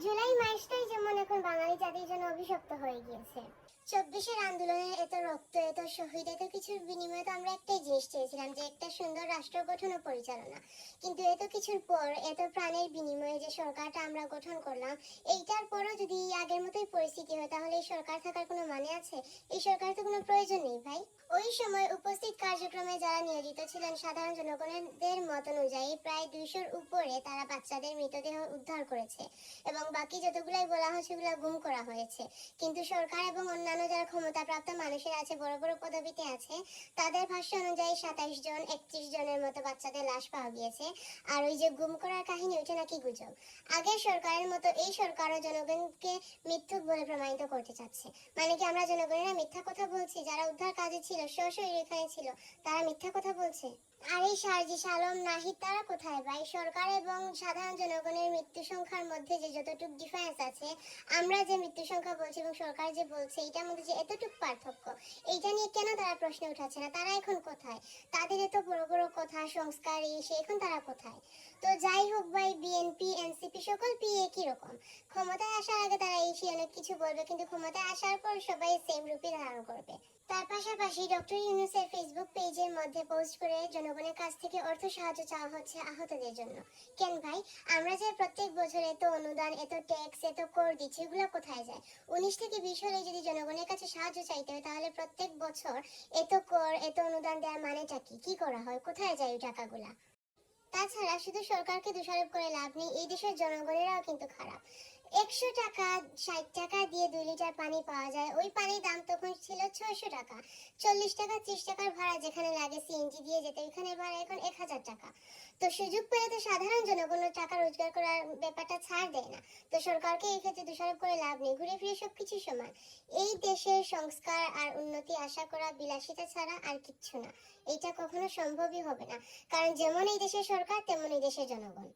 জুলাই মাসটাই যেমন এখন বাঙালি জাতির জন্য অভিশপ্ত হয়ে গিয়েছে। 24-এর আন্দোলনে এত রক্ত, এত শহীদ, এত কিছুর বিনিময়ে তো আমরা একটাই জিনিস চেয়েছিলাম, যে একটা সুন্দর রাষ্ট্র গঠন ও পরিচালনা। কিন্তু এত কিছুর পর, এত প্রাণের বিনিময়ে যে সরকারটা আমরা গঠন করলাম, এইটার পরও যদি আগের মতোই পরিস্থিতি হয়, তাহলে এই সরকার থাকার কোনো মানে আছে? এই সরকার তো কোনো প্রয়োজন নেই ভাই। ওই সময় উপস্থিত কার্যক্রমে যারা নিয়োজিত ছিলেন, সাধারণ জনগণের মত অনুযায়ী প্রায় 200-র উপরে তারা বাচ্চাদের মৃতদেহ উদ্ধার করেছে, এবং বাকি যতগুলাই বলা হয় সেগুলো গুম করা হয়েছে। কিন্তু সরকার এবং অন্যান্য যারা ক্ষমতাপ্রাপ্ত মানুষের আছে, বড় বড় পদবিতে আছে, তাদের ভাষ্য অনুযায়ী 27 জন 31 জনের মতো বাচ্চাদের লাশ পাওয়া গিয়েছে। আর ওই যে গুম করার কাহিনী, ওইটা নাকি গুজব। আগের সরকারের মতো এই সরকারও জনগণকে মিথ্যুক বলে প্রমাণিত করতে চাচ্ছে। মানে কি আমরা জনগণেরা মিথ্যা কথা বলছি? যারা উদ্ধার কাজে ছিল, এখানে ছিল, তারা মিথ্যা কথা বলছে? আর এই সার্জিস আলম, নাহিদ, তারা কোথায় ভাই? সরকার এবং সাধারণ জনগণের মৃত্যু সংখ্যার মধ্যে যে যতটুকু ডিফারেন্স আছে, আমরা যে মৃত্যু সংখ্যা বলছি এবং সরকার যে বলছে, এটার মধ্যে যে এতটুকু পার্থক্য, এইটা নিয়ে কেন তারা প্রশ্ন উঠাচ্ছে না? তারা এখন কোথায়? তাদের এত বড় বড় কথা, সংস্কার, এসে এখন তারা কোথায়? তো যাই হোক ভাই, বিএনপি, এনসিপি সকল পি একই রকম। ক্ষমতায় আসার আগে তারা এসে অনেক কিছু বলবে, কিন্তু ক্ষমতায় আসার পর সবাই সেম রূপই ধারণ করবে। তার পাশাপাশি ডক্টর ইউনূসের ফেসবুক পেজের মধ্যে পোস্ট করে জনগণের কাছ থেকে অর্থ সাহায্য চাওয়া হচ্ছে আহতদের জন্য। কেন ভাই? আমরা যে প্রত্যেক বছর এত অনুদান, এত ট্যাক্স, এত কর দিচ্ছি, এগুলো কোথায় যায়? 19 থেকে 20 হলে যদি জনগণের কাছে সাহায্য চাইতে হয়, তাহলে প্রত্যেক বছর এত কর, এত অনুদান দেওয়ার মানেটা কি? কি করা হয়? কোথায় যায় ওই টাকাগুলা? তাছাড়া শুধু সরকারকে দোষারোপ করে লাভ নেই, এই দেশের জনগণেরাও কিন্তু খারাপ। 100 টাকা, 60 টাকা দিয়ে 2 লিটার পানি পাওয়া যায়। ওই পানির দাম তখন ছিল 600 টাকা। 40 টাকা, 30 টাকার ভাড়া যেখানে লাগে সিএনজি দিয়ে যেতে, ওইখানে ভাড়া এখন 1000 টাকা। তো সুযোগ পেলে তো সাধারণ জনগণ টাকা রোজগার করার ব্যাপারটা ছাড় দেয় না। তো সরকারকে এই ক্ষেত্রে দোষারোপ করে লাভ নেই, ঘুরে ফিরে সবকিছু সমান। এই দেশের সংস্কার আর উন্নতি আশা করা বিলাসিতা ছাড়া আর কিচ্ছু না। এটা কখনো সম্ভবই হবে না, কারণ যেমন এই দেশের সরকার, তেমন এই দেশের জনগণ।